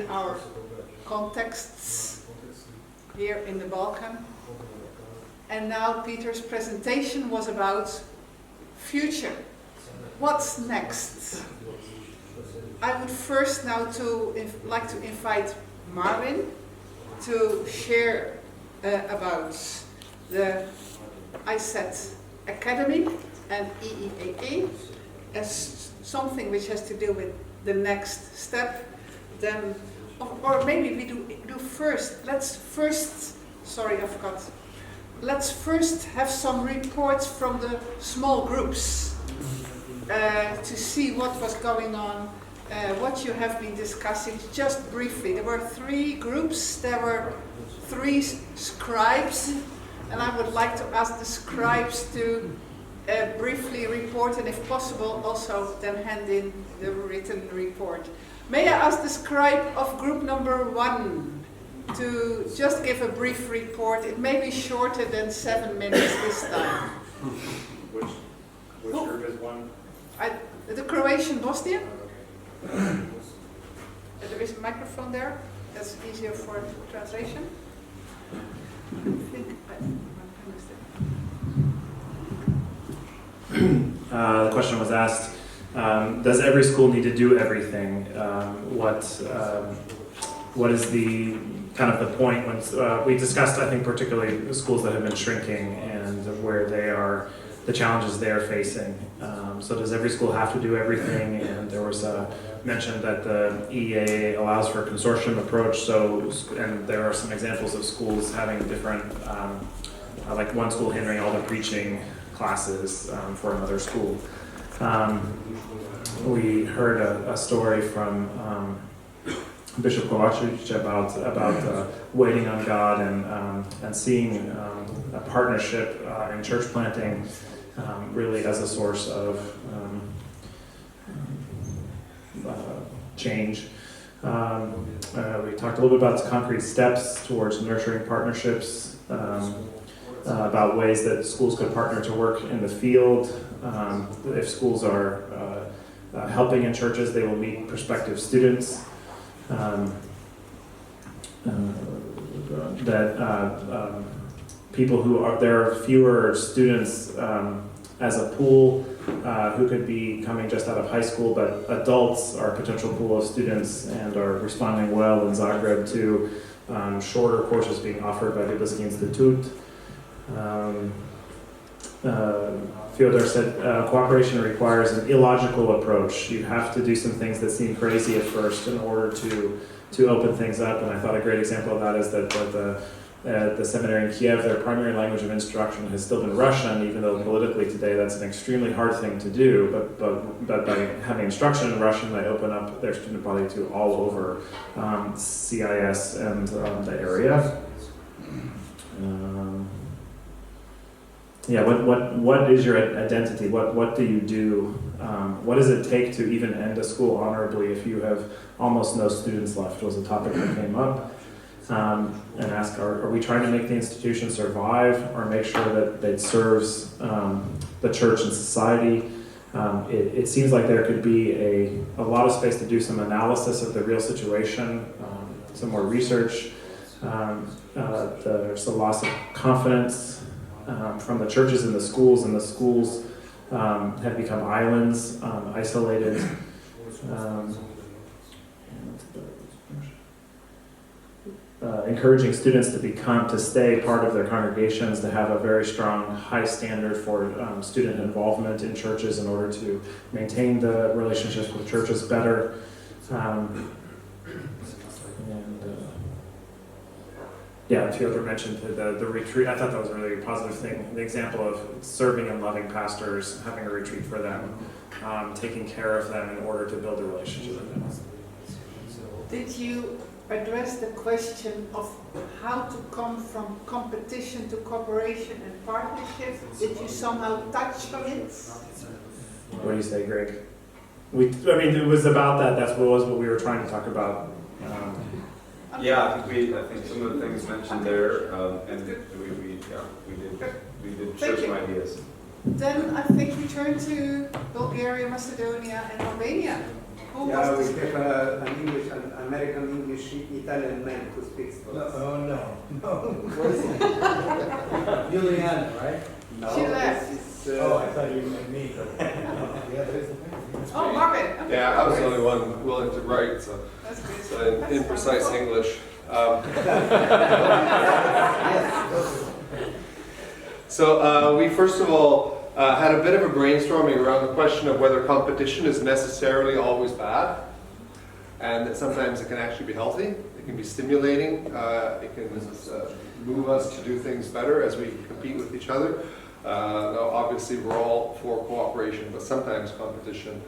in our contexts here in the Balkan. And now Peter's presentation was about future. What's next? I would first now like to invite Marvin to share about the ISET Academy and EEAE as something which has to do with the next step. Then, or maybe we do first. Let's first have some reports from the small groups to see what was going on, what you have been discussing. Just briefly, there were 3 groups, there were 3 scribes, and I would like to ask the scribes to briefly report, and if possible also then hand in the written report. May I ask the scribe of group number 1 to just give a brief report? It may be shorter than 7 minutes this time. Which group is 1? The Croatian Bosnian. There is a microphone there. That's easier for translation. I think the question was asked, does every school need to do everything? What is the kind of the point when we discussed, I think, particularly the schools that have been shrinking and where they are, the challenges they are facing. So does every school have to do everything? And there was mentioned that the EEAA allows for a consortium approach. And there are some examples of schools having different, like one school handling all the preaching classes for another school. We heard a story from Bishop Kovacic about waiting on God and seeing a partnership in church planting really as a source of change. We talked a little bit about concrete steps towards nurturing partnerships, about ways that schools could partner to work in the field. If schools are helping in churches, they will meet prospective students. People who are, there are fewer students as a pool who could be coming just out of high school, but adults are a potential pool of students and are responding well in Zagreb to shorter courses being offered by Biblijski Institute. Fyodor said cooperation requires an illogical approach. You have to do some things that seem crazy at first in order to open things up. And I thought a great example of that is that the seminary in Kiev, their primary language of instruction has still been Russian, even though politically today that's an extremely hard thing to do. But by having instruction in Russian, they open up their student body to all over CIS and the area. What is your identity? What do you do? What does it take to even end a school honorably if you have almost no students left? Was a topic that came up. And ask, are we trying to make the institution survive or make sure that it serves the church and society? It seems like there could be a lot of space to do some analysis of the real situation, some more research. There's a loss of confidence from the churches and the schools have become islands, isolated. Encouraging students to stay part of their congregations, to have a very strong, high standard for student involvement in churches in order to maintain the relationships with churches better. Fyodor mentioned the retreat. I thought that was a really positive thing. The example of serving and loving pastors, having a retreat for them, taking care of them in order to build a relationship with them. Did you address the question of how to come from competition to cooperation and partnership? Did you somehow touch on it? What do you say, Greg? It was about that. That's what we were trying to talk about. I think some of the things mentioned there, and we did share some ideas. Then I think we turn to Bulgaria, Macedonia, and Albania. Who Yeah, was we this? have an English, an American English Italian man who speaks for us. What is it? Juliana, right? No, She left. this is, Oh, I thought you meant me. Yeah, there's the thing. Oh, Marvin. Okay. Yeah, I was the only one willing to write, so, That's good. so in That's imprecise wonderful. English. So we first of all had a bit of a brainstorming around the question of whether competition is necessarily always bad, and that sometimes it can actually be healthy. It can be stimulating. It can move us to do things better as we compete with each other. Now, obviously, we're all for cooperation, but sometimes competition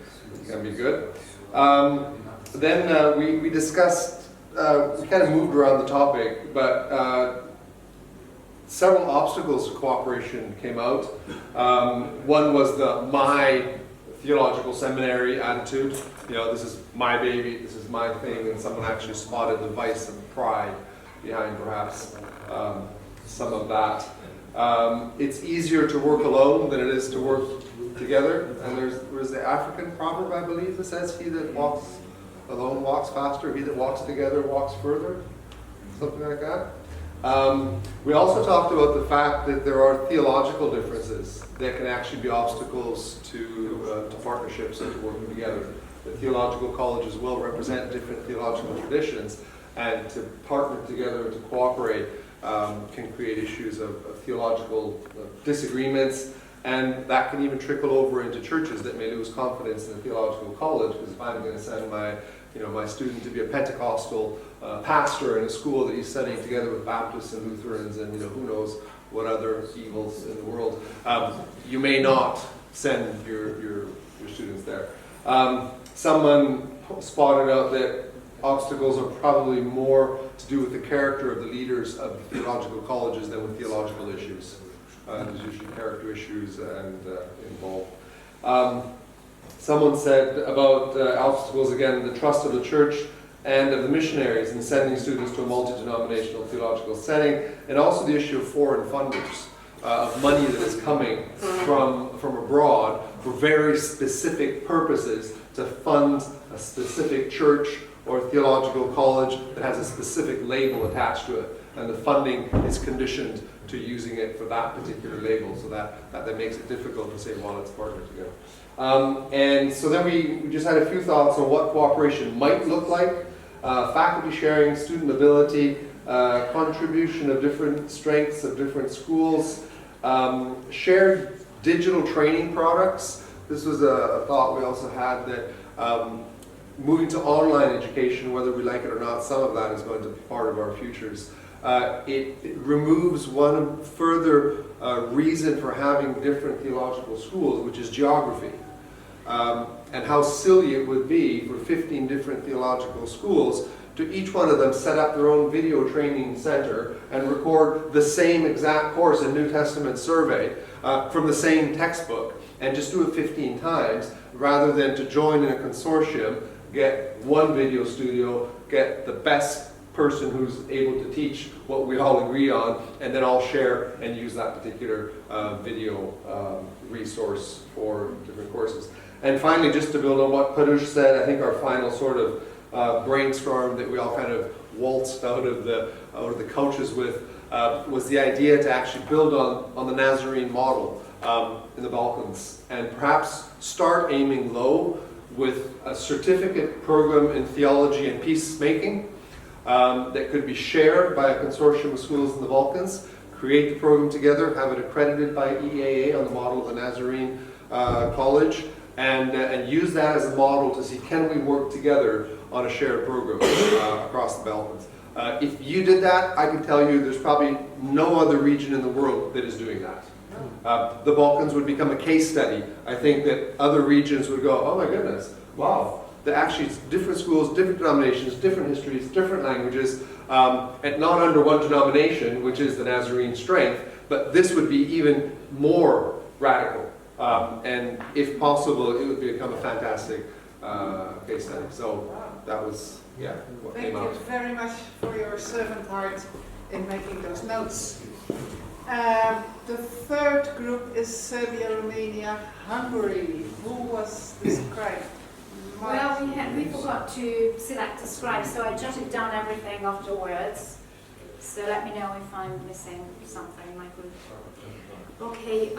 can be good. Then we discussed, we kind of moved around the topic, but several obstacles to cooperation came out. One was my theological seminary attitude. You know, this is my baby, this is my thing, and someone actually spotted the vice and pride behind perhaps some of that. It's easier to work alone than it is to work together. And there's the African proverb, I believe, that says, "He that walks alone walks faster, he that walks together walks further," something like that. We also talked about the fact that there are theological differences that can actually be obstacles to partnerships and to working together. The theological colleges will represent different theological traditions, and to partner together and to cooperate can create issues of theological disagreements, and that can even trickle over into churches that may lose confidence in the theological college, because if I'm going to send my student to be a Pentecostal pastor in a school that he's studying together with Baptists and Lutherans and who knows what other evils in the world, you may not send your students there. Someone spotted out that obstacles are probably more to do with the character of the leaders of the theological colleges than with theological issues. There's usually character issues involved. Someone said about obstacles, again, the trust of the church and of the missionaries in sending students to a multi-denominational theological setting, and also the issue of foreign funders, of money that is coming from abroad for very specific purposes to fund a specific church or theological college that has a specific label attached to it, and the funding is conditioned to using it for that particular label, so that makes it difficult to say, well, let's partner together. And so then we just had a few thoughts on what cooperation might look like. Faculty sharing, student mobility, contribution of different strengths of different schools, shared digital training products. This was a thought we also had, that moving to online education, whether we like it or not, some of that is going to be part of our futures. It removes one further reason for having different theological schools, which is geography. And how silly it would be for 15 different theological schools to each one of them set up their own video training center and record the same exact course in New Testament survey from the same textbook, and just do it 15 times, rather than to join in a consortium, get one video studio, get the best person who's able to teach what we all agree on, and then all share and use that particular video resource for different courses. And finally, just to build on what Padush said, I think our final sort of brainstorm that we all kind of waltzed out of the couches with was the idea to actually build on the Nazarene model in the Balkans, and perhaps start aiming low with a certificate program in theology and peacemaking that could be shared by a consortium of schools in the Balkans, create the program together, have it accredited by EAA on the model of the Nazarene College, and use that as a model to see, can we work together on a shared program across the Balkans. If you did that, I can tell you there's probably no other region in the world that is doing that. The Balkans would become a case study. I think that other regions would go, oh my goodness, wow. That actually it's different schools, different denominations, different histories, different languages, and not under one denomination, which is the Nazarene strength, but this would be even more radical. And if possible, it would become a fantastic case study. So that was, what Thank came you out. very much for your servant heart in making those notes. The third group is Serbia, Romania, Hungary. Who was described? Well, we forgot to select a scribe, so I jotted down everything afterwards. So let me know if I'm missing something. I could. Okay.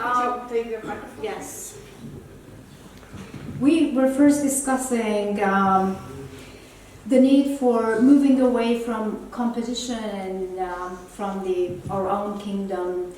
Take the microphone. Yes. We were first discussing the need for moving away from competition and from our own kingdom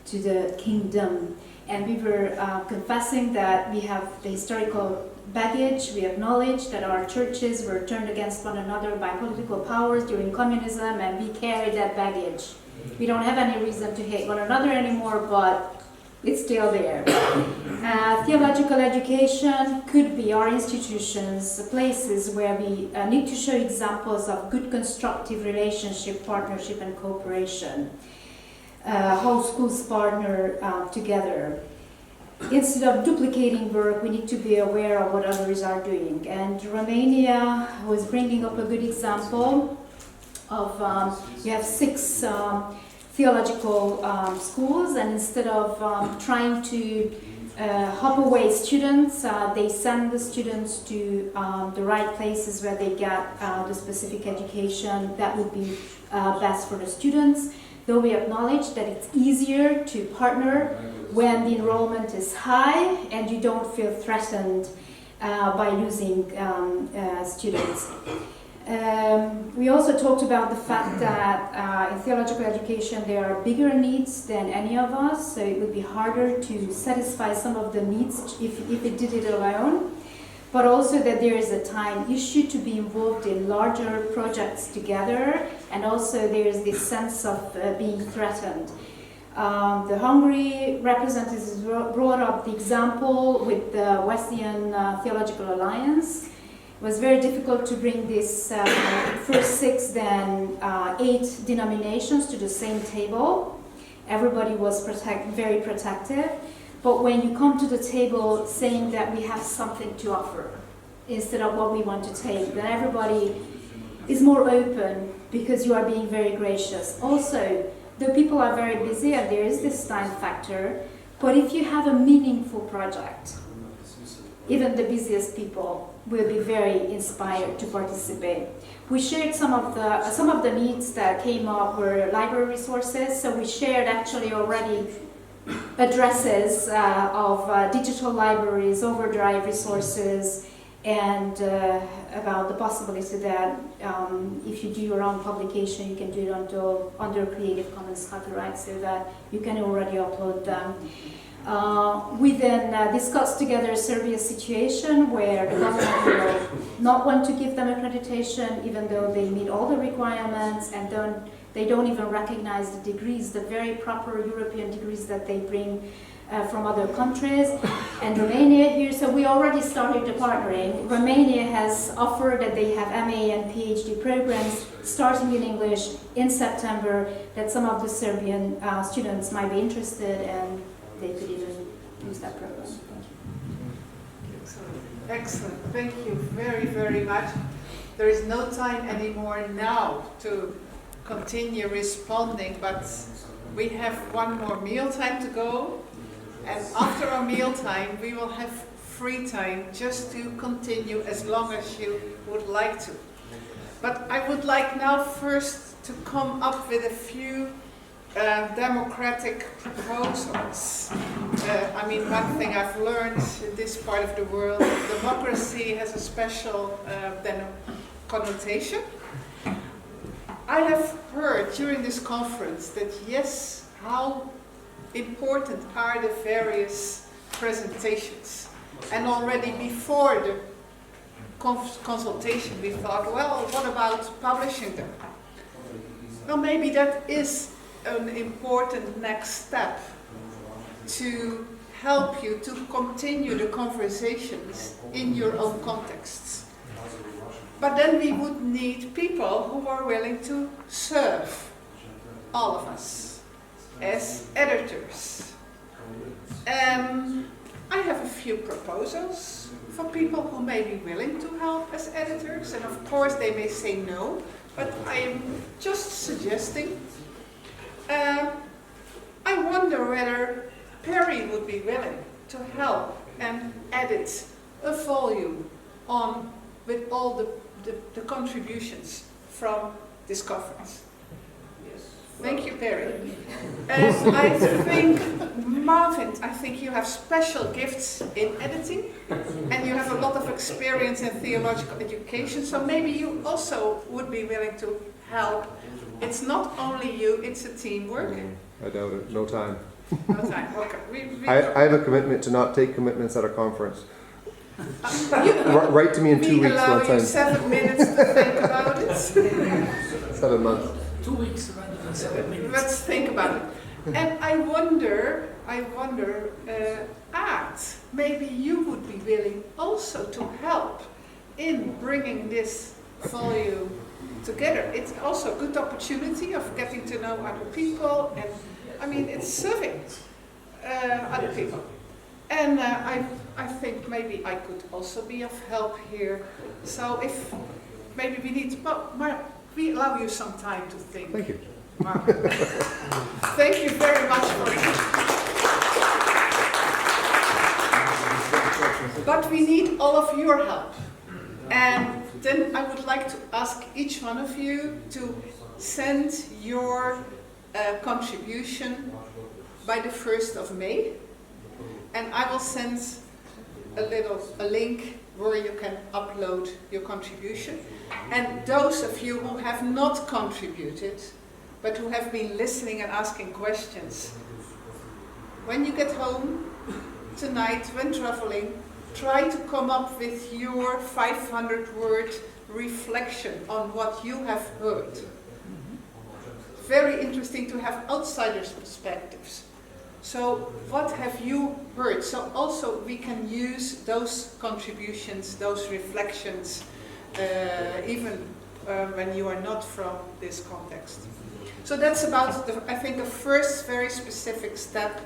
to the kingdom. And we were confessing that we have the historical baggage. We acknowledge that our churches were turned against one another by political powers during communism, and we carry that baggage. We don't have any reason to hate one another anymore, but it's still there. Theological education could be our institutions, places where we need to show examples of good constructive relationship, partnership, and cooperation. How schools partner together. Instead of duplicating work, we need to be aware of what others are doing. And Romania was bringing up a good example of, you have 6 theological schools, and instead of trying to hop away students, they send the students to the right places where they get the specific education that would be best for the students. Though we acknowledge that it's easier to partner when the enrollment is high and you don't feel threatened by losing students. We also talked about the fact that in theological education there are bigger needs than any of us, so it would be harder to satisfy some of the needs if it did it alone. But also that there is a time issue to be involved in larger projects together, and also there is this sense of being threatened. The Hungary representatives brought up the example with the Wesleyan Theological Alliance. It was very difficult to bring this first 6, then 8 denominations to the same table. Everybody was very protective. But when you come to the table saying that we have something to offer instead of what we want to take, then everybody is more open because you are being very gracious. Also, the people are very busy and there is this time factor, but if you have a meaningful project, even the busiest people will be very inspired to participate. We shared some of the needs that came up were library resources, so we shared actually already addresses of digital libraries, overdrive resources, and about the possibility that if you do your own publication, you can do it under Creative Commons copyright, so that you can already upload them. We then discussed together Serbia's situation where the government will not want to give them accreditation even though they meet all the requirements, and they don't even recognize the degrees, the very proper European degrees that they bring from other countries. And Romania here, so we already started the partnering. Romania has offered that they have MA and PhD programs starting in English in September, that some of the Serbian students might be interested, and they could even use that program. Excellent. Thank you very, very much. There is no time anymore now to continue responding, but we have one more meal time to go. And after our meal time, we will have free time just to continue as long as you would like to. But I would like now first to come up with a few democratic proposals. I mean, one thing I've learned in this part of the world, democracy has a special connotation. I have heard during this conference that yes, how important are the various presentations. And already before the consultation we thought, well, what about publishing them? Well, maybe that is an important next step to help you to continue the conversations in your own contexts. But then we would need people who are willing to serve all of us as editors. I have a few proposals for people who may be willing to help as editors, and of course they may say no, but I am just suggesting. I wonder whether Perry would be willing to help and edit a volume on with all the contributions from this conference. Thank you, Perry. And I think, Marvin, I think you have special gifts in editing, and you have a lot of experience in theological education, so maybe you also would be willing to help. It's not only you, it's a teamwork. I doubt it. No time. No time, okay. I have a commitment to not take commitments at a conference. You- Write to me in 2 We weeks allow one you time. 7 minutes to think about it. 7 months. 2 weeks rather than 7 minutes. Let's think about it. And I wonder, Art, maybe you would be willing also to help in bringing this volume together. It's also a good opportunity of getting to know other people, and I mean, it's serving other people. And I think maybe I could also be of help here. So if maybe we need, well, Mark, we allow you some time to think. Thank you. Mark. Thank you very much for it. But we need all of your help. And then I would like to ask each one of you to send your contribution by the 1st of May. And I will send a link where you can upload your contribution. And those of you who have not contributed, but who have been listening and asking questions, when you get home tonight, when traveling, try to come up with your 500-word reflection on what you have heard. Very interesting to have outsiders' perspectives. So what have you heard? So also we can use those contributions, those reflections, even when you are not from this context. So that's about, I think, a first very specific step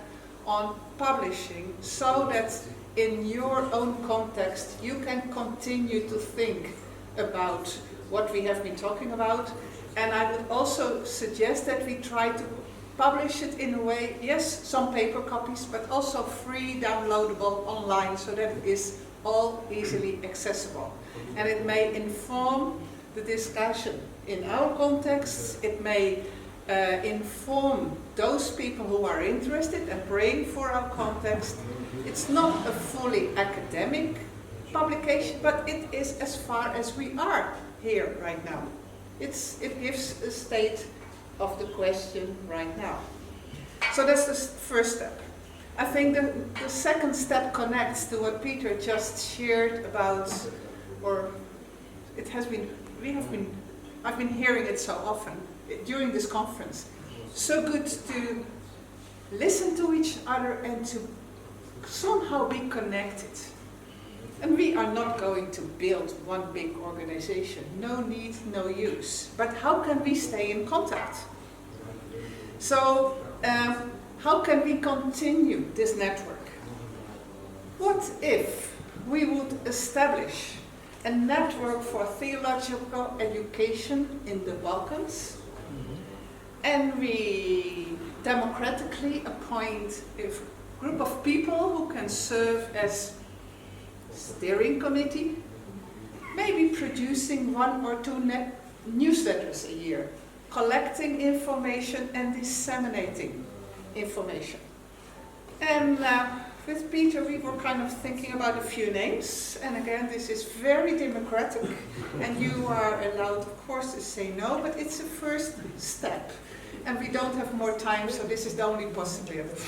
on publishing, so that in your own context you can continue to think about what we have been talking about. And I would also suggest that we try to publish it in a way, yes, some paper copies, but also free, downloadable online, so that it is all easily accessible. And it may inform the discussion in our context. It may inform those people who are interested and praying for our context. It's not a fully academic publication, but it is as far as we are here right now. It gives a state of the question right now. So that's the first step. I think the second step connects to what Peter just shared about, or it has been, I've been hearing it so often during this conference. So good to listen to each other and to somehow be connected. And we are not going to build one big organization. No need, no use. But how can we stay in contact? So, how can we continue this network? What if we would establish a network for theological education in the Balkans, and we democratically appoint a group of people who can serve as steering committee, maybe producing 1 or 2 newsletters a year, collecting information and disseminating information. And with Peter we were kind of thinking about a few names, and again this is very democratic and you are allowed of course to say no, but it's a first step. And we don't have more time, so this is the only possibility.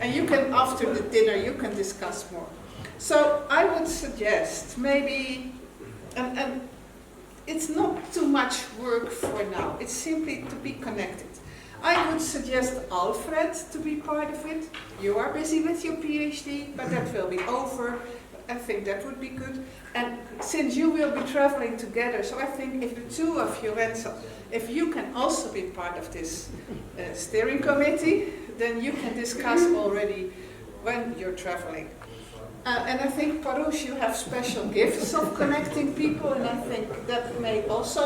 And you can, after the dinner, you can discuss more. So I would suggest maybe, and it's not too much work for now, it's simply to be connected. I would suggest Alfred to be part of it. You are busy with your PhD, but that will be over. I think that would be good. And since you will be traveling together, so I think if the 2 of you, Renzo, if you can also be part of this steering committee, then you can discuss already when you're traveling. And I think, Parouche, you have special gifts of connecting people, and I think that may also